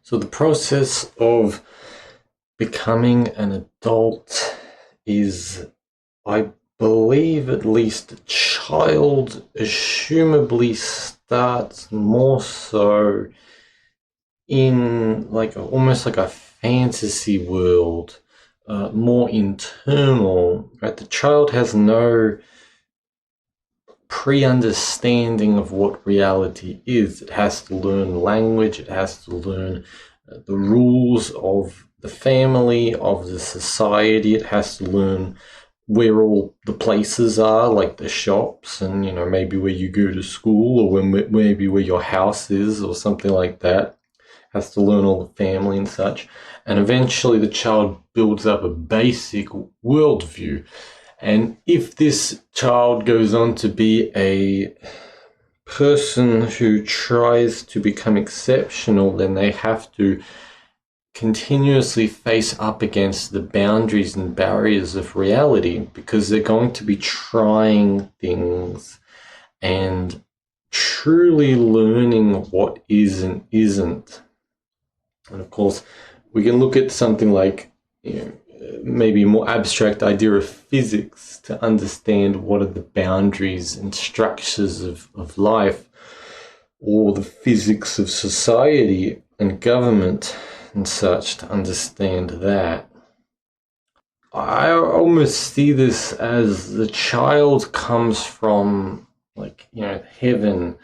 So the process of becoming an adult is, I believe, at least a child assumably starts more so in almost like a fantasy world, more internal, right? The child has no pre-understanding of what reality is. It has to learn language, it has to learn the rules of the family, of the society, it has to learn where all the places are, like the shops, and maybe where you go to school, or maybe where your house is, or something like that. Has to learn all the family and such, and eventually the child builds up a basic worldview. And if this child goes on to be a person who tries to become exceptional, then they have to continuously face up against the boundaries and barriers of reality, because they're going to be trying things and truly learning what is and isn't. And of course, we can look at something like, maybe a more abstract idea of physics to understand what are the boundaries and structures of life, or the physics of society and government and such, to understand that. I almost see this as the child comes from heaven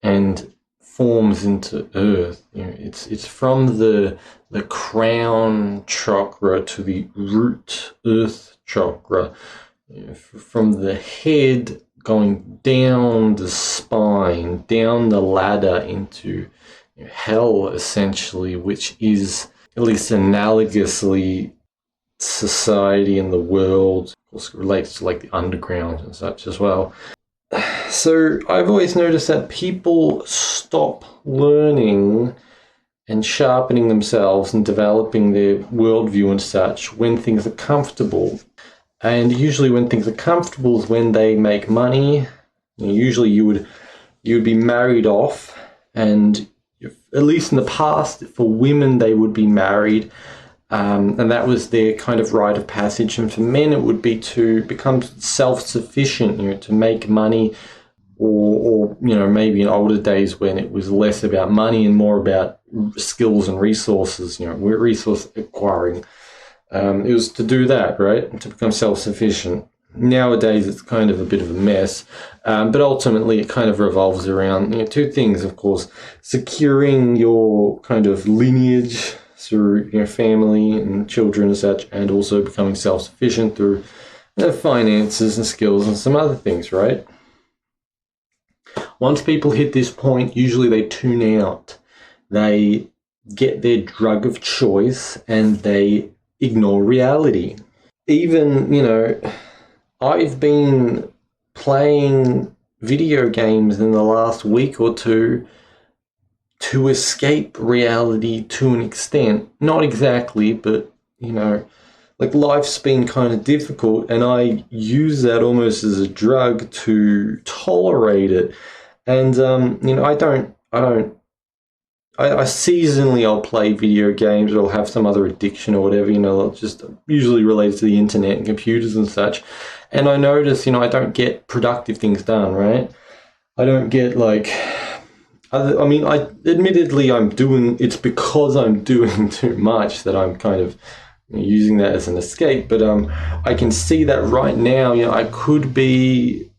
and forms into earth. It's from the crown chakra to the root earth chakra, from the head going down the spine, down the ladder into hell, essentially, which is, at least analogously, society in the world. Of course, it relates to the underground and such as well. So I've always noticed that people stop learning and sharpening themselves and developing their worldview and such when things are comfortable. And usually when things are comfortable is when they make money. Usually you would be married off, and at least in the past, for women, they would be married. And that was their kind of rite of passage. And for men, it would be to become self-sufficient, to make money, or maybe in older days when it was less about money and more about skills and resources, resource acquiring. It was to do that, right? To become self-sufficient. Nowadays, it's kind of a bit of a mess. But ultimately, it kind of revolves around two things, of course: securing your kind of lineage through your family and children and such, and also becoming self-sufficient through finances and skills and some other things, right? Once people hit this point, usually they tune out. They get their drug of choice and they ignore reality. Even, I've been playing video games in the last week or two to escape reality to an extent. Not exactly, but, life's been kind of difficult, and I use that almost as a drug to tolerate it. And, I seasonally I'll play video games, or I'll have some other addiction or whatever, just usually related to the internet and computers and such. And I notice, I don't get productive things done, right? I don't get admittedly it's because I'm doing too much that I'm kind of using that as an escape. But I can see that right now, I could be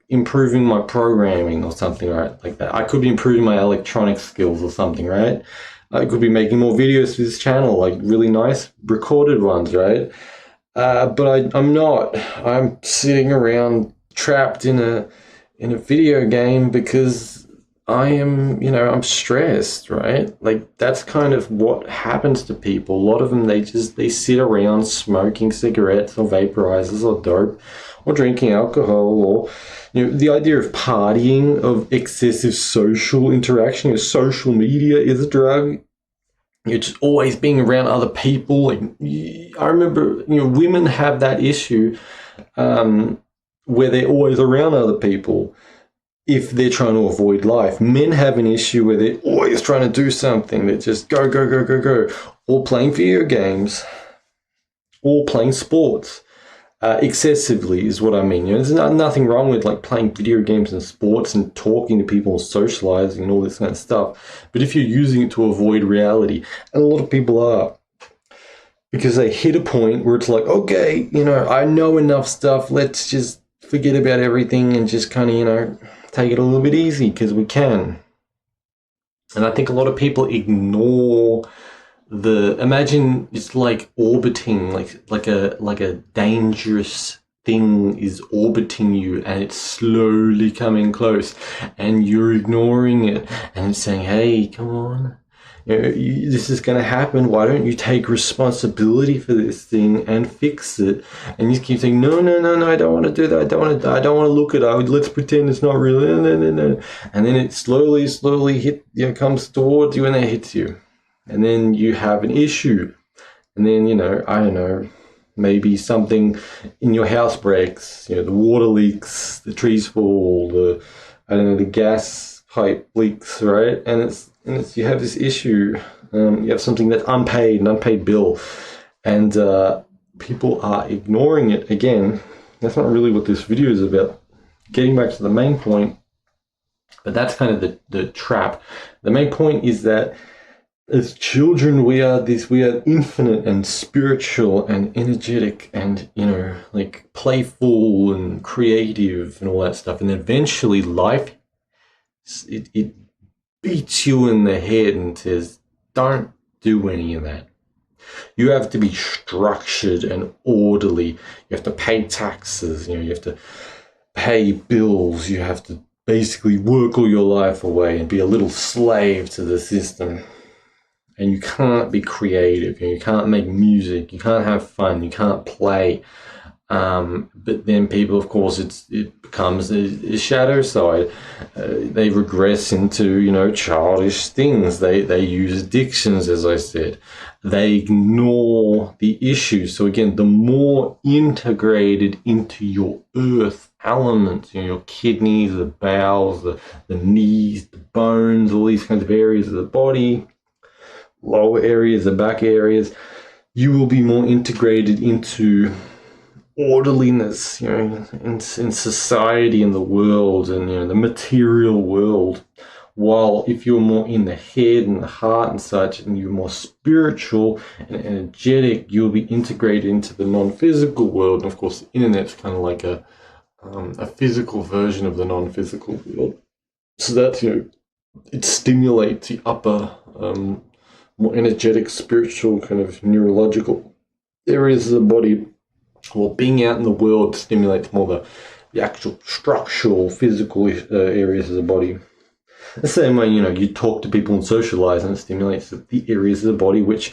improving my programming or something, right? Like that. I could be improving my electronic skills or something, right? I could be making more videos for this channel, really nice recorded ones, right? But I'm not. I'm sitting around trapped in a video game because I am, I'm stressed, right? That's kind of what happens to people. A lot of them, they sit around smoking cigarettes or vaporizers or dope, or drinking alcohol, or the idea of partying, of excessive social interaction. Social media is a drug. Just always being around other people. I remember, women have that issue where they're always around other people. if they're trying to avoid life. Men have an issue where they're always trying to do something. They just go, go, go, go, go. Or playing video games. Or playing sports. Excessively is what I mean. There's nothing wrong with like playing video games and sports and talking to people and socializing and all this kind of stuff. But if you're using it to avoid reality, and a lot of people are, because they hit a point where it's like, okay, I know enough stuff. Let's just forget about everything and just kind of, take it a little bit easy because we can. And I think a lot of people ignore imagine it's like orbiting, like a dangerous thing is orbiting you and it's slowly coming close and you're ignoring it and it's saying, hey, come on, this is going to happen. Why don't you take responsibility for this thing and fix it? And you keep saying, no, I don't want to do that. I don't want to look at it. Let's pretend it's not real. No. And then it slowly comes towards you and then hits you. And then you have an issue. And then, I don't know, maybe something in your house breaks, the water leaks, the trees fall, the gas pipe leaks, right? And it's you have this issue. You have something that's an unpaid bill. And people are ignoring it. Again, that's not really what this video is about. Getting back to the main point, but that's kind of the trap. The main point is that as children, we are infinite and spiritual and energetic and, like playful and creative and all that stuff. And eventually life, it beats you in the head and says, don't do any of that. You have to be structured and orderly. You have to pay taxes, you have to pay bills. You have to basically work all your life away and be a little slave to the system. And you can't be creative, you can't make music, you can't have fun, you can't play. But then people, of course, it becomes a shadow side. They regress into, childish things. They use addictions, as I said. They ignore the issues. So again, the more integrated into your earth elements, your kidneys, the bowels, the knees, the bones, all these kinds of areas of the body, lower areas, the back areas, you will be more integrated into orderliness, in society, in the world, and the material world. While if you're more in the head and the heart and such, and you're more spiritual and energetic, you'll be integrated into the non-physical world. And of course, the internet's kind of like a physical version of the non-physical world. So that it stimulates the upper, more energetic, spiritual, kind of neurological areas of the body. Well, being out in the world stimulates more the actual structural, physical areas of the body. The same way, you talk to people and socialize, and it stimulates the areas of the body which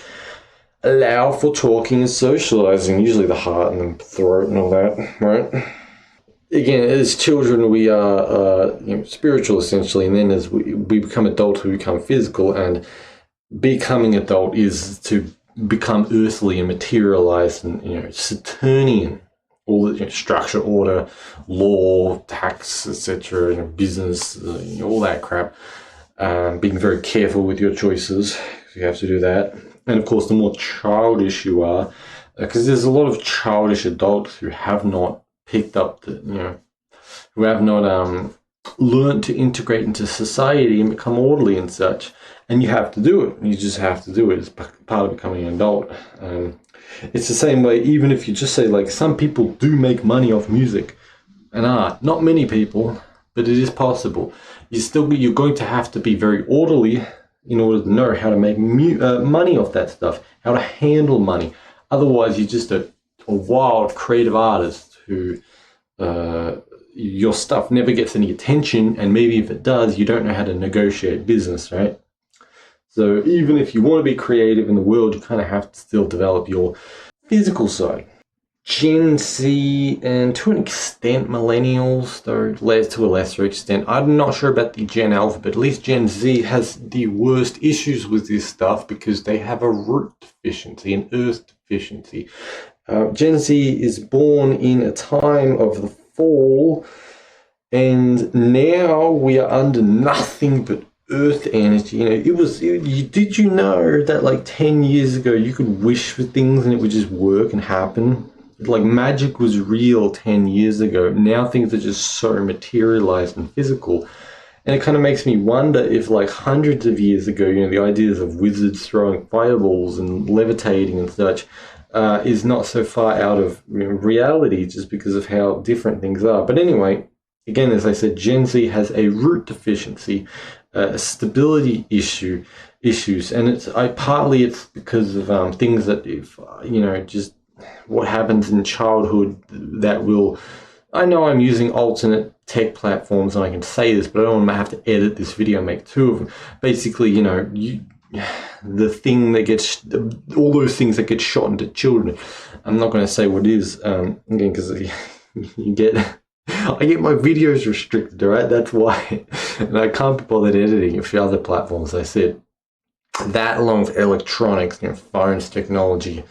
allow for talking and socializing, usually the heart and the throat and all that, right? Again, as children, we are spiritual, essentially, and then as we become adults, we become physical, and becoming adult is to become earthly and materialized and Saturnian, all the structure, order, law, tax, etc., business, all that crap. Being very careful with your choices, you have to do that. And of course, the more childish you are, because there's a lot of childish adults who have not picked up who have not learned to integrate into society and become orderly and such. And you have to do it. You just have to do it. It's part of becoming an adult. It's the same way, even if you just say, like, some people do make money off music and art. Not many people, but it is possible. You're going to have to be very orderly in order to know how to make money off that stuff, how to handle money. Otherwise, you're just a wild creative artist who your stuff never gets any attention, and maybe if it does, you don't know how to negotiate business, right? So even if you want to be creative in the world, you kind of have to still develop your physical side. Gen Z, and to an extent millennials, though to a lesser extent. I'm not sure about the Gen Alpha, but at least Gen Z has the worst issues with this stuff because they have a root deficiency, an earth deficiency. Gen Z is born in a time of the fall And now we are under nothing but earth energy. Did you know that like 10 years ago you could wish for things and it would just work and happen? Like magic was real 10 years ago. Now things are just so materialized and physical. And it kind of makes me wonder if like hundreds of years ago, the ideas of wizards throwing fireballs and levitating and such is not so far out of reality just because of how different things are. But anyway, again, as I said, Gen Z has a root deficiency, a stability issues, and it's because of things that if just what happens in childhood that will. I know I'm using alternate tech platforms and I can say this, but I don't want to have to edit this video and make two of them. Basically, the thing that gets, all those things that get shot into children. I'm not going to say what it is, again, because I get my videos restricted, all right? That's why. And I can't be bothered editing a few other platforms, I said. That along with electronics, phones, technology.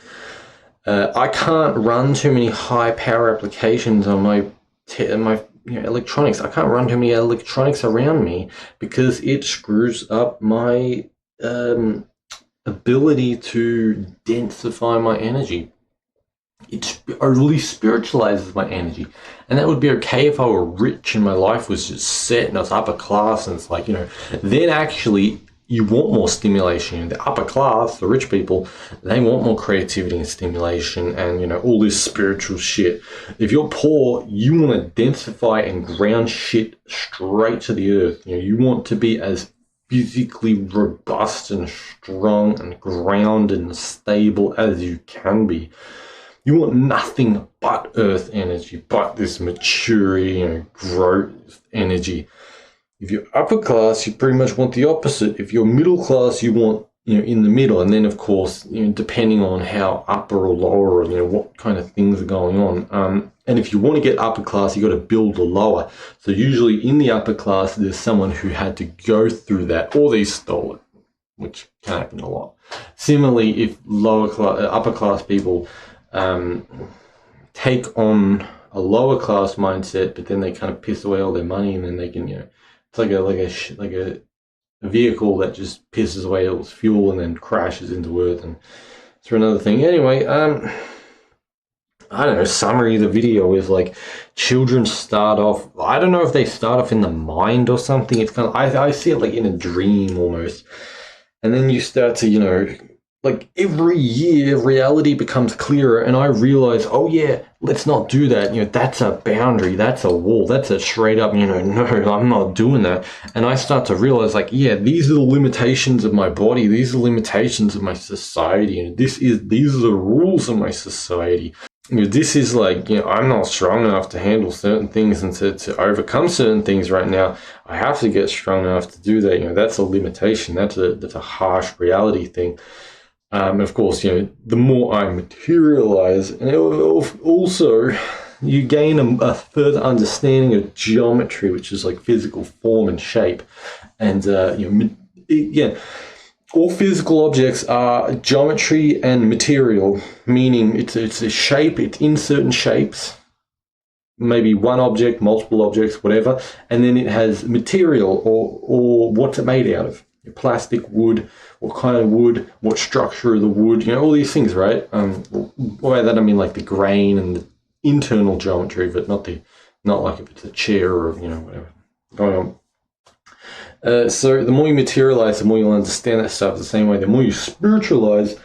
I can't run too many high power applications on my electronics. I can't run too many electronics around me because it screws up my ability to densify my energy. It really spiritualizes my energy, and that would be okay if I were rich and my life was just set and I was upper class, and it's like then actually you want more stimulation. The upper class, the rich people, they want more creativity and stimulation and, all this spiritual shit. If you're poor, you want to densify and ground shit straight to the earth. You want to be as physically robust and strong and grounded and stable as you can be. You want nothing but earth energy, but this maturity, growth energy. If you're upper class, you pretty much want the opposite. If you're middle class, you want, in the middle. And then, of course, depending on how upper or lower, or, what kind of things are going on. And if you want to get upper class, you got to build a lower. So usually in the upper class, there's someone who had to go through that, or they stole it, which can happen a lot. Similarly, if upper class people take on a lower class mindset, but then they kind of piss away all their money, and then they can, it's like a vehicle that just pisses away all its fuel and then crashes into earth, and it's for another thing. Anyway, I don't know, summary of the video is like children start off, I don't know if they start off in the mind or something. It's kind of, I see it like in a dream almost. And then you start to, like every year reality becomes clearer, and I realize, oh yeah, let's not do that. That's a boundary, that's a wall, that's a straight up, no, I'm not doing that. And I start to realize, like, yeah, these are the limitations of my body, these are the limitations of my society, and these are the rules of my society. This is like, I'm not strong enough to handle certain things and to overcome certain things right now. I have to get strong enough to do that. That's a limitation. That's a harsh reality thing. Of course, the more I materialize, and also you gain a further understanding of geometry, which is like physical form and shape. And, all physical objects are geometry and material, meaning it's a shape, it's in certain shapes, maybe one object, multiple objects, whatever, and then it has material or what's it made out of. Plastic, wood, what kind of wood, what structure of the wood, all these things, right? By that I mean like the grain and the internal geometry, but not like if it's a chair or whatever going on. So the more you materialize, the more you'll understand that stuff. The same way, the more you spiritualize,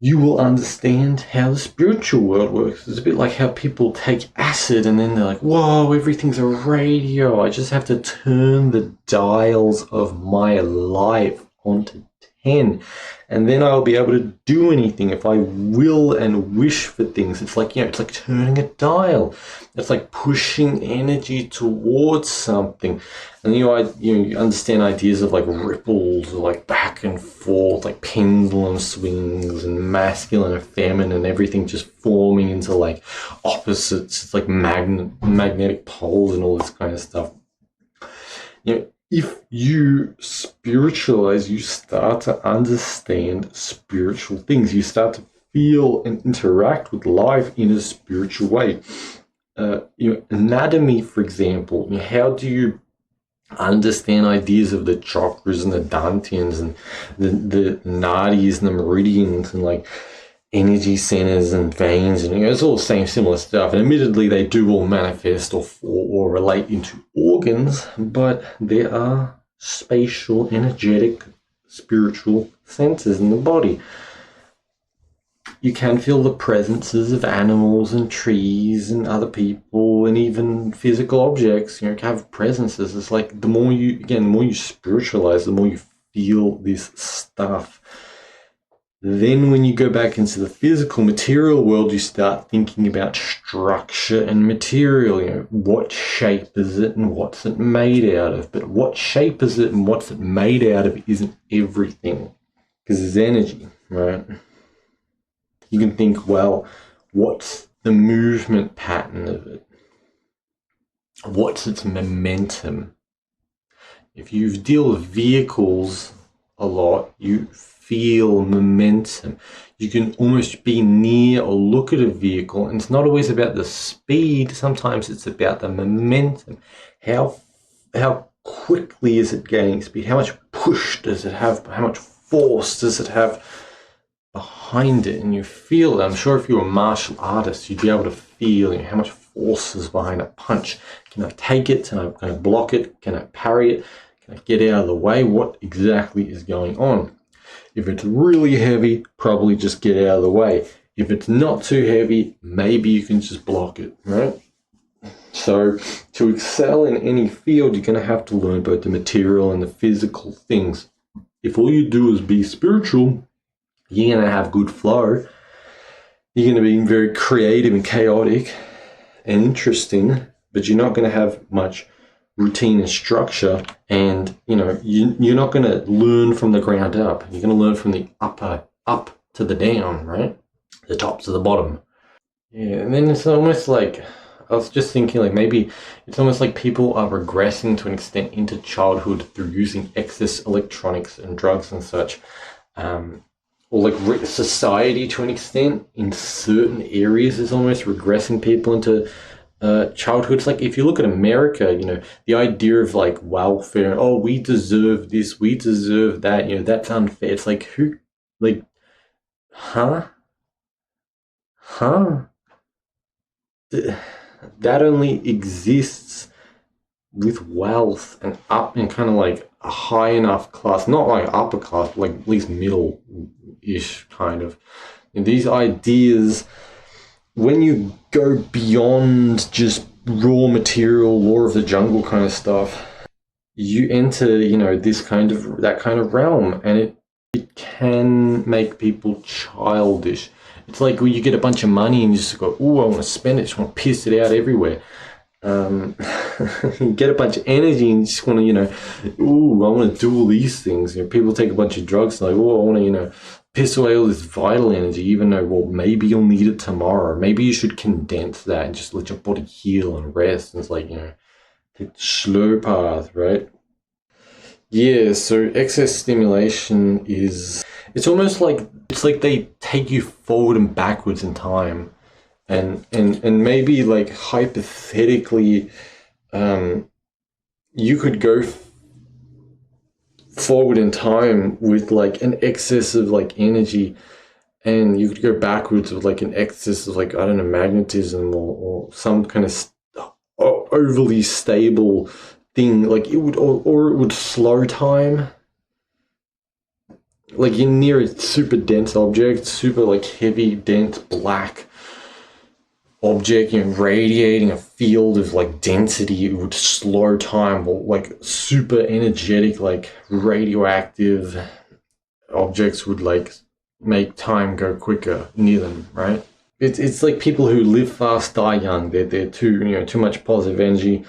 you will understand how the spiritual world works. It's a bit like how people take acid and then they're like, whoa, everything's a radio. I just have to turn the dials of my life onto 10. And then I'll be able to do anything if I will and wish for things. It's like, it's like turning a dial. It's like pushing energy towards something. And you understand ideas of like ripples, or like back and forth, like pendulum swings, and masculine and feminine, and everything just forming into like opposites. It's like magnetic poles and all this kind of stuff. If you spiritualize, you start to understand spiritual things. You start to feel and interact with life in a spiritual way. anatomy, for example. How do you understand ideas of the chakras and the dantians and the nadis and the meridians and like energy centers and veins, and it's all the same similar stuff. And admittedly, they do all manifest or relate into organs, but there are spatial, energetic, spiritual senses in the body. You can feel the presences of animals and trees and other people and even physical objects. Can have presences. It's like the more you spiritualize, the more you feel this stuff. Then when you go back into the physical material world, you start thinking about structure and material. What shape is it and what's it made out of? But what shape is it and what's it made out of isn't everything, because it's energy, right? You can think, well, what's the movement pattern of it? What's its momentum? If you deal with vehicles a lot, you feel momentum. You can almost be near or look at a vehicle, and it's not always about the speed. Sometimes it's about the momentum. How quickly is it gaining speed? How much push does it have? How much force does it have behind it? And you feel it. I'm sure if you were a martial artist, you'd be able to feel how much force is behind a punch. Can I take it? Can I block it? Can I parry it? Can I get out of the way? What exactly is going on? If it's really heavy, probably just get out of the way. If it's not too heavy, maybe you can just block it, right? So to excel in any field, you're going to have to learn both the material and the physical things. If all you do is be spiritual, you're going to have good flow. You're going to be very creative and chaotic and interesting, but you're not going to have much routine and structure. And you're not going to learn from the ground up. You're going to learn from the up to the down, right? The top to the bottom. Yeah, and then it's almost like, I was just thinking, like, maybe it's almost like people are regressing to an extent into childhood through using excess electronics and drugs and such. Or like society to an extent in certain areas is almost regressing people into childhood. It's like, if you look at America, the idea of like welfare, oh, we deserve this, we deserve that, that's unfair. It's like, who, like, huh? That only exists with wealth and up and kind of like a high enough class, not like upper class, but like at least middle-ish kind of. And these ideas, when you go beyond just raw material, law of the jungle kind of stuff, you enter, that kind of realm, and it can make people childish. It's like when you get a bunch of money and you just go, oh, I want to spend it, just want to piss it out everywhere. You get a bunch of energy and you just want to, ooh, I want to do all these things. People take a bunch of drugs and like, oh, I want to, piss away all this vital energy, even though, well, maybe you'll need it tomorrow. Maybe you should condense that and just let your body heal and rest. And it's like, take the slow path, right? Yeah, so excess stimulation it's almost like, it's like they take you forward and backwards in time. And maybe like hypothetically, you could go forward in time with like an excess of like energy, and you could go backwards with like an excess of like, I don't know, magnetism or some kind of overly stable thing. Like it would, or it would slow time. Like you're near a super dense object, super like heavy, dense, black object, radiating a field of like density. It would slow time. Or like super energetic, like radioactive objects would like make time go quicker near them, right? It's like people who live fast die young. They're too much positive energy.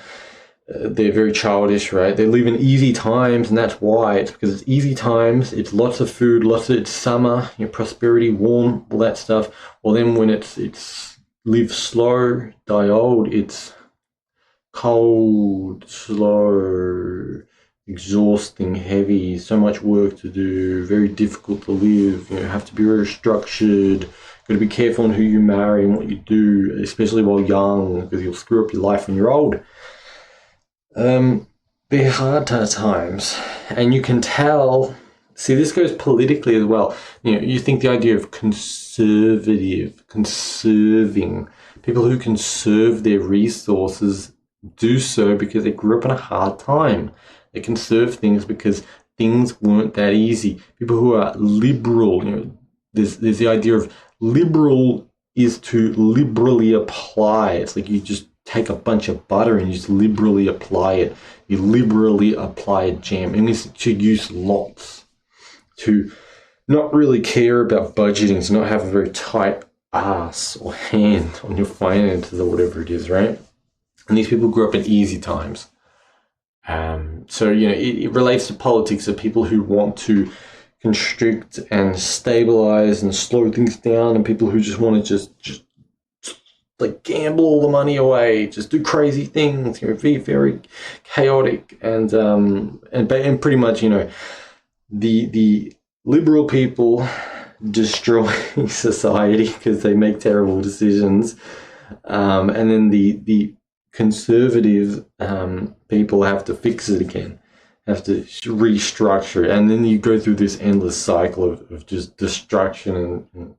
They're very childish, right? They live in easy times, and that's why. It's because it's easy times, it's lots of food, it's summer, prosperity, warm, all that stuff. Well, then when it's live slow, die old, it's cold, slow, exhausting, heavy, so much work to do, very difficult to live. You have to be very structured, Got to be careful on who you marry and what you do, especially while young, because you'll screw up your life when you're old. They're hard times, and you can tell. See, this goes politically as well. You think the idea of conserving, people who conserve their resources do so because they grew up in a hard time. They conserve things because things weren't that easy. People who are liberal, there's the idea of liberal is to liberally apply. It's like you just take a bunch of butter and you just liberally apply it. You liberally apply jam, and it's to use lots, to not really care about budgeting, to not have a very tight ass or hand on your finances or whatever it is, right? And these people grew up in easy times. So, it relates to politics of people who want to constrict and stabilize and slow things down, and people who just want to just like gamble all the money away, just do crazy things, be very chaotic, and pretty much, the liberal people destroy society because they make terrible decisions, and then the conservative people have to fix it again, have to restructure it, and then you go through this endless cycle of just destruction and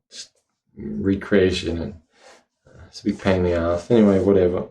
recreation, and it's a big pain in the ass. Anyway, whatever.